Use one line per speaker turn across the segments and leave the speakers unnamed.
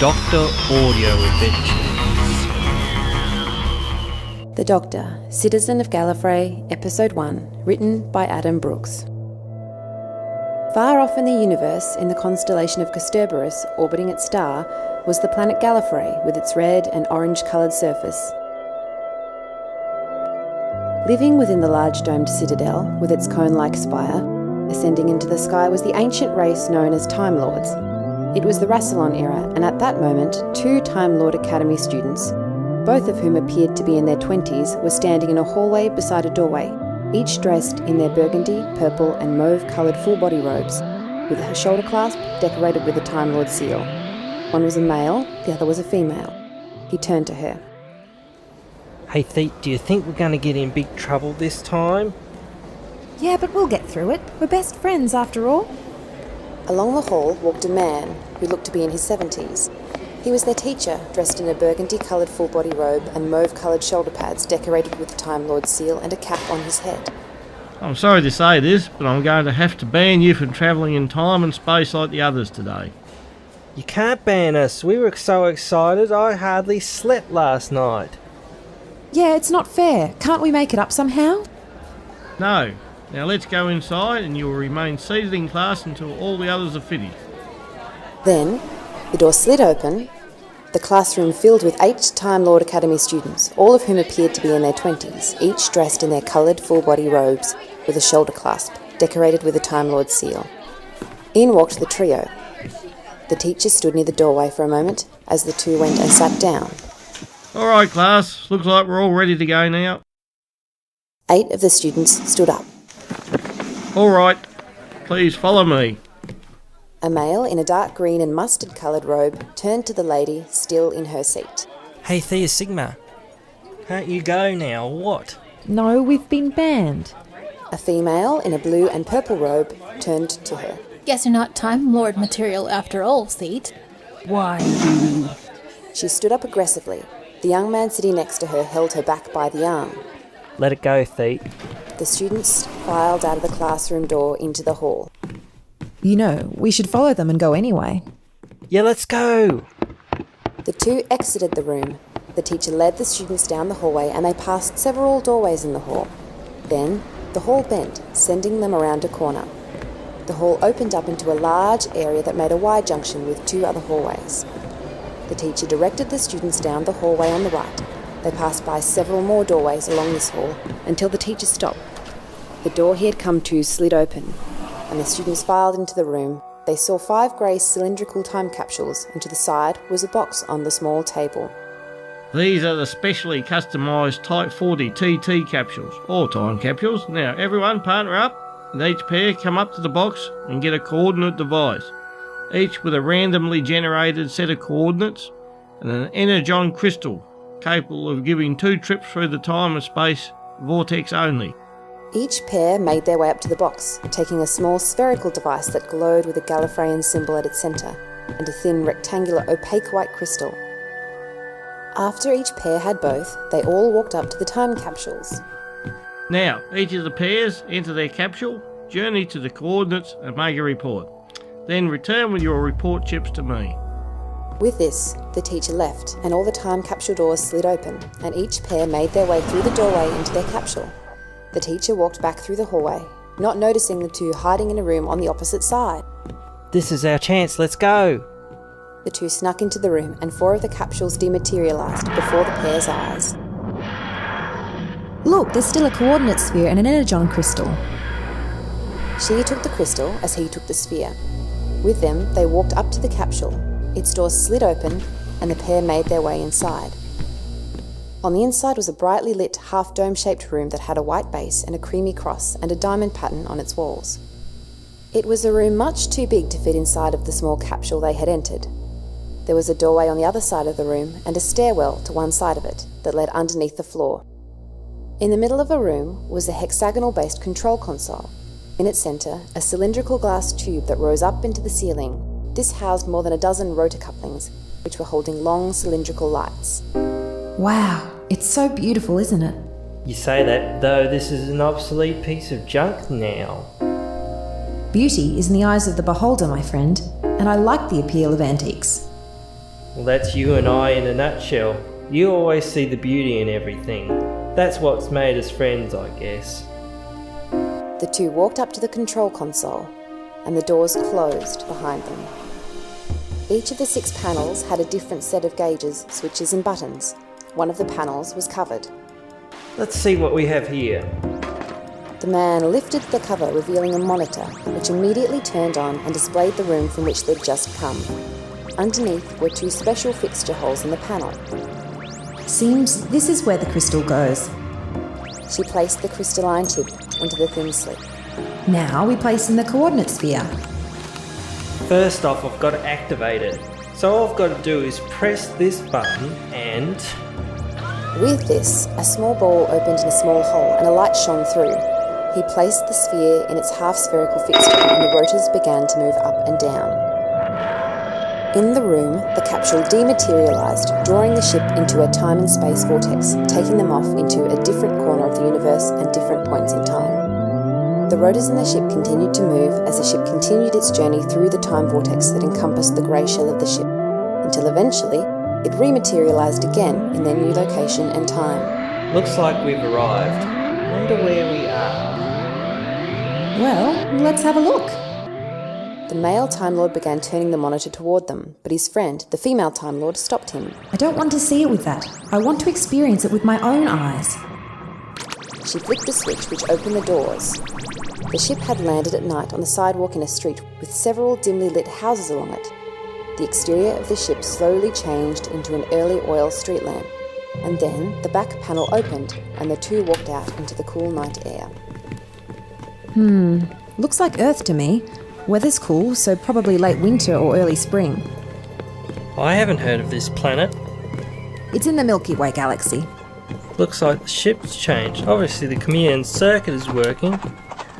Doctor Audio Adventures.
The Doctor, Citizen of Gallifrey, Episode 1, written by Adam Brooks. Far off in the universe, in the constellation of Questr, orbiting its star, was the planet Gallifrey with its red and orange-coloured surface. Living within the large domed citadel, with its cone-like spire, ascending into the sky was the ancient race known as Timelords. It was the Rassilon Era, and at that moment, 2 Timelord Academy students, both of whom appeared to be in their 20s, were standing in a hallway beside a doorway, each dressed in their burgundy, purple and mauve-coloured full-body robes, with a shoulder clasp decorated with a Time Lord seal. One was a male, the other was a female. He turned to her.
Hey Theta, do you think we're going to get in big trouble this time?
Yeah, but we'll get through it. We're best friends after all.
Along the hall walked a man who looked to be in his 70s. He was their teacher, dressed in a burgundy-coloured full-body robe and mauve-coloured shoulder pads decorated with the Time Lord seal and a cap on his head.
I'm sorry to say this, but I'm going to have to ban you from travelling in time and space like the others today.
You can't ban us. We were so excited I hardly slept last night.
Yeah, it's not fair. Can't we make it up somehow?
No. Now let's go inside and you will remain seated in class until all the others are finished.
Then, the door slid open, the classroom filled with 8 Time Lord Academy students, all of whom appeared to be in their 20s, each dressed in their coloured full-body robes with a shoulder clasp, decorated with a Time Lord seal. In walked the trio. The teacher stood near the doorway for a moment as the two went and sat down.
All right, class. Looks like we're all ready to go now.
8 of the students stood up.
All right. Please follow me.
A male in a dark green and mustard-coloured robe turned to the lady still in her seat.
Hey Theta Sigma, can't you go now, or what?
No, we've been banned.
A female in a blue and purple robe turned to her.
Guess you're not Time Lord material after all, Sneath.
Why you?
She stood up aggressively. The young man sitting next to her held her back by the arm.
Let it go, Theta.
The students filed out of the classroom door into the hall.
You know, we should follow them and go anyway.
Yeah, let's go.
The two exited the room. The teacher led the students down the hallway and they passed several doorways in the hall. Then, the hall bent, sending them around a corner. The hall opened up into a large area that made a Y junction with 2 other hallways. The teacher directed the students down the hallway on the right. They passed by several more doorways along this hall until the teacher stopped. The door he had come to slid open, and the students filed into the room. They saw 5 grey cylindrical time capsules, and to the side was a box on the small table.
These are the specially customised Type 40 TT capsules, or time capsules. Now, everyone partner up, and each pair come up to the box and get a coordinate device, each with a randomly generated set of coordinates and an energon crystal, capable of giving 2 trips through the time and space vortex only.
Each pair made their way up to the box, taking a small spherical device that glowed with a Gallifreyan symbol at its centre, and a thin rectangular opaque white crystal. After each pair had both, they all walked up to the time capsules.
Now, each of the pairs enter their capsule, journey to the coordinates and make a report. Then return with your report chips to me.
With this, the teacher left, and all the time capsule doors slid open, and each pair made their way through the doorway into their capsule. The teacher walked back through the hallway, not noticing the 2 hiding in a room on the opposite side.
This is our chance, let's go.
The 2 snuck into the room, and 4 of the capsules dematerialised before the pair's eyes.
Look, there's still a coordinate sphere and an energon crystal.
She took the crystal as he took the sphere. With them, they walked up to the capsule. Its doors slid open, and the pair made their way inside. On the inside was a brightly lit, half-dome-shaped room that had a white base and a creamy cross and a diamond pattern on its walls. It was a room much too big to fit inside of the small capsule they had entered. There was a doorway on the other side of the room and a stairwell to one side of it that led underneath the floor. In the middle of the room was a hexagonal-based control console. In its centre, a cylindrical glass tube that rose up into the ceiling. This housed more than a dozen rotor couplings, which were holding long cylindrical lights.
Wow, it's so beautiful, isn't it?
You say that, though this is an obsolete piece of junk now.
Beauty is in the eyes of the beholder, my friend, and I like the appeal of antiques.
Well, that's you and I in a nutshell. You always see the beauty in everything. That's what's made us friends, I guess.
The two walked up to the control console, and the doors closed behind them. Each of the 6 panels had a different set of gauges, switches and buttons. One of the panels was covered.
Let's see what we have here.
The man lifted the cover, revealing a monitor, which immediately turned on and displayed the room from which they'd just come. Underneath were 2 special fixture holes in the panel.
Seems this is where the crystal goes.
She placed the crystalline tip into the thin slit.
Now we place in the coordinate sphere.
First off, I've got to activate it. So all I've got to do is press this button and...
With this, a small ball opened in a small hole and a light shone through. He placed the sphere in its half-spherical fixture and the rotors began to move up and down. In the room, the capsule dematerialised, drawing the ship into a time and space vortex, taking them off into a different corner of the universe and different points in time. The rotors in the ship continued to move as the ship continued its journey through the time vortex that encompassed the grey shell of the ship, until eventually it rematerialised again in their new location and time.
Looks like we've arrived. Wonder where we are.
Well, let's have a look.
The male Time Lord began turning the monitor toward them, but his friend, the female Time Lord, stopped him.
I don't want to see it with that. I want to experience it with my own eyes.
She flicked the switch which opened the doors. The ship had landed at night on the sidewalk in a street with several dimly lit houses along it. The exterior of the ship slowly changed into an early oil street lamp, and then the back panel opened and the two walked out into the cool night air.
Looks like Earth to me. Weather's cool, so probably late winter or early spring.
I haven't heard of this planet.
It's in the Milky Way galaxy.
Looks like the ship's changed. Obviously the command circuit is working.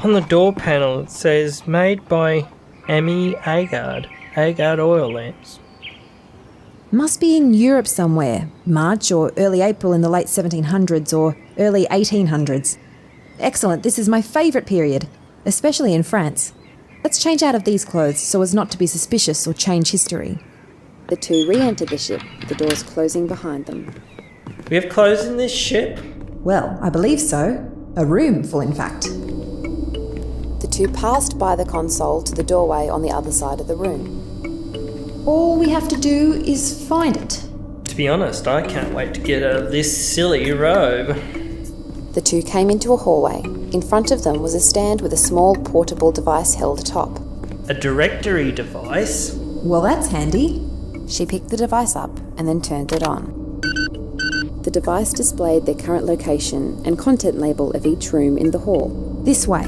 On the door panel it says made by Amy Agard. Agard oil lamps.
Must be in Europe somewhere. March or early April in the late 1700s or early 1800s. Excellent, this is my favourite period, especially in France. Let's change out of these clothes so as not to be suspicious or change history.
The two re-entered the ship, the doors closing behind them.
We have clothes in this ship?
Well, I believe so. A room full, in fact.
The two passed by the console to the doorway on the other side of the room.
All we have to do is find it.
To be honest, I can't wait to get out of this silly robe.
The two came into a hallway. In front of them was a stand with a small portable device held atop.
A directory device?
Well, that's handy.
She picked the device up and then turned it on. The device displayed their current location and content label of each room in the hall.
This way.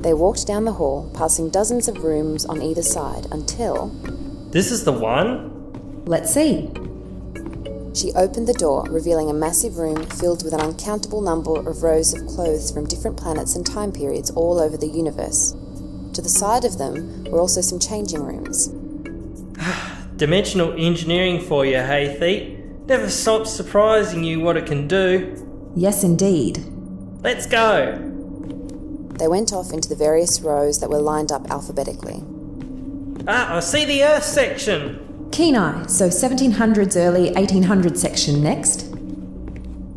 They walked down the hall, passing dozens of rooms on either side until...
This is the one?
Let's see.
She opened the door, revealing a massive room filled with an uncountable number of rows of clothes from different planets and time periods all over the universe. To the side of them were also some changing rooms.
Dimensional engineering for you, hey Theta? Never stops surprising you what it can do.
Yes, indeed.
Let's go!
They went off into the various rows that were lined up alphabetically.
Ah, I see the Earth section!
Keen eye, so 1700s early 1800s section next.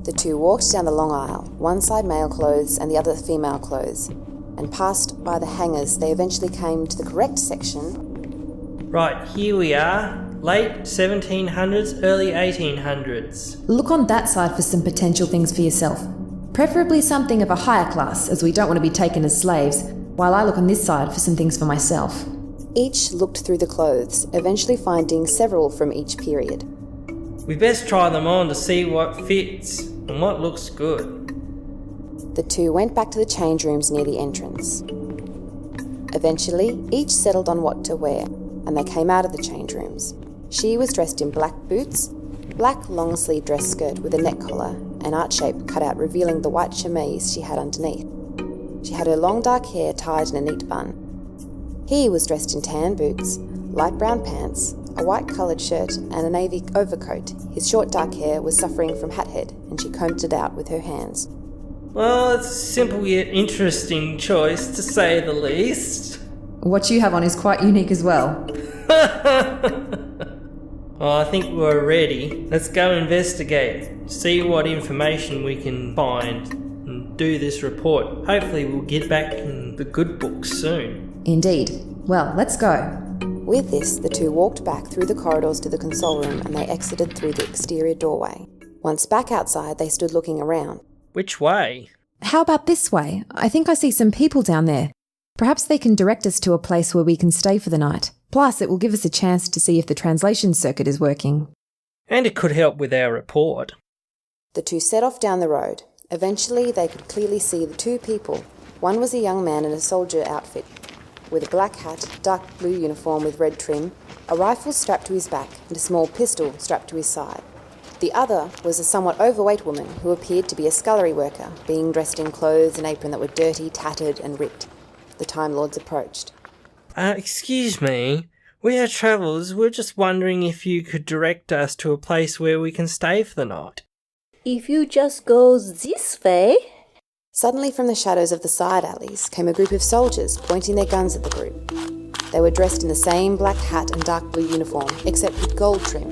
The two walked down the long aisle, one side male clothes and the other female clothes, and passed by the hangars. They eventually came to the correct section.
Right, here we are. Late 1700s, early 1800s.
Look on that side for some potential things for yourself. Preferably something of a higher class, as we don't want to be taken as slaves, while I look on this side for some things for myself.
Each looked through the clothes, eventually finding several from each period.
We best try them on to see what fits and what looks good.
The two went back to the change rooms near the entrance. Eventually, each settled on what to wear, and they came out of the change rooms. She was dressed in black boots, black long-sleeve dress skirt with a neck collar, an art shape cut out revealing the white chemise she had underneath. She had her long dark hair tied in a neat bun. He was dressed in tan boots, light brown pants, a white coloured shirt and a navy overcoat. His short dark hair was suffering from hat head, and she combed it out with her hands.
Well, it's a simple yet interesting choice, to say the least.
What you have on is quite unique as well.
Well, I think we're ready. Let's go investigate, see what information we can find, and do this report. Hopefully we'll get back in the good books soon.
Indeed. Well, let's go.
With this, the two walked back through the corridors to the console room and they exited through the exterior doorway. Once back outside, they stood looking around.
Which way?
How about this way? I think I see some people down there. Perhaps they can direct us to a place where we can stay for the night. Plus, it will give us a chance to see if the translation circuit is working.
And it could help with our report.
The two set off down the road. Eventually, they could clearly see the two people. One was a young man in a soldier outfit, with a black hat, dark blue uniform with red trim, a rifle strapped to his back, and a small pistol strapped to his side. The other was a somewhat overweight woman who appeared to be a scullery worker, being dressed in clothes and apron that were dirty, tattered, and ripped. The Time Lords approached.
Excuse me. We are travellers. We're just wondering if you could direct us to a place where we can stay for the night.
If you just go this way...
Suddenly from the shadows of the side alleys came a group of soldiers pointing their guns at the group. They were dressed in the same black hat and dark blue uniform, except with gold trim.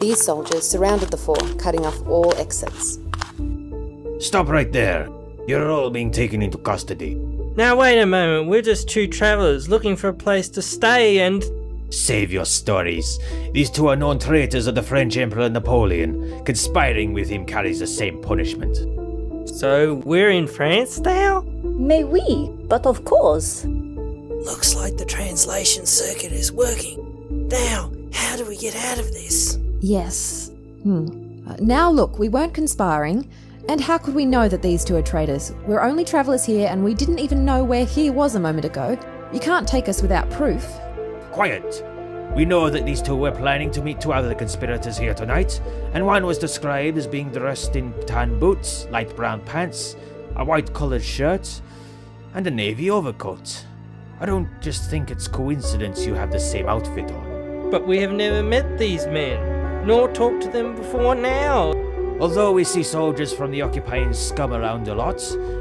These soldiers surrounded the four, cutting off all exits.
Stop right there. You're all being taken into custody.
Now wait a moment, we're just two travellers looking for a place to stay and...
Save your stories. These two are known traitors of the French Emperor Napoleon. Conspiring with him carries the same punishment.
So we're in France now?
May we, but of course.
Looks like the translation circuit is working. Now, how do we get out of this?
Yes. Now look, we weren't conspiring. And how could we know that these two are traitors? We're only travellers here and we didn't even know where here was a moment ago. You can't take us without proof.
Quiet. We know that these two were planning to meet two other conspirators here tonight, and one was described as being dressed in tan boots, light brown pants, a white-collared shirt, and a navy overcoat. I don't just think it's coincidence you have the same outfit on.
But we have never met these men, nor talked to them before now.
Although we see soldiers from the occupying scum around a lot,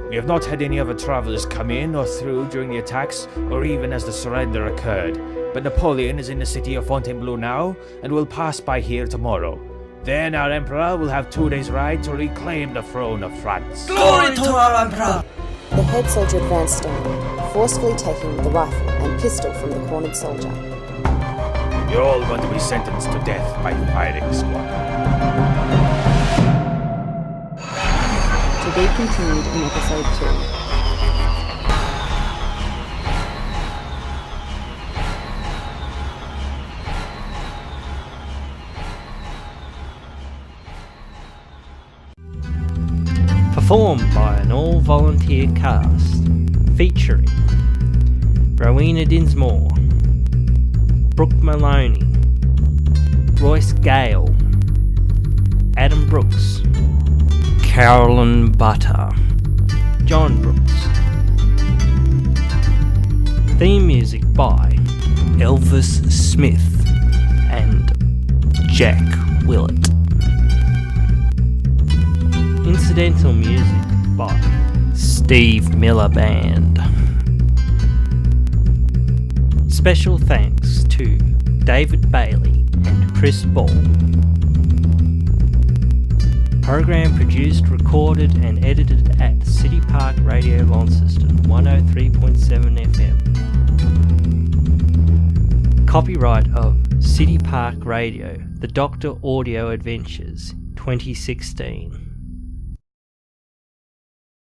we have not had any other travelers come in or through during the attacks, or even as the surrender occurred. But Napoleon is in the city of Fontainebleau now, and will pass by here tomorrow. Then our Emperor will have 2 days' ride to reclaim the throne of France.
Glory to our Emperor!
The head soldier advanced on, forcefully taking the rifle and pistol from the cornered soldier.
You're all going to be sentenced to death by firing squad.
To be continued in episode 2.
Performed by an all-volunteer cast, featuring Rowena Dinsmore, Brooke Maloney, Royce Gale, Adam Brooks, Carolyn Butter, John Brooks. Theme music by Elvis Smith and Jack Willett. Incidental music by Steve Miller Band. Special thanks to David Bailey and Chris Ball. Program produced, recorded and edited at City Park Radio Launceston 103.7 FM. Copyright of City Park Radio, The Doctor Audio Adventures 2016.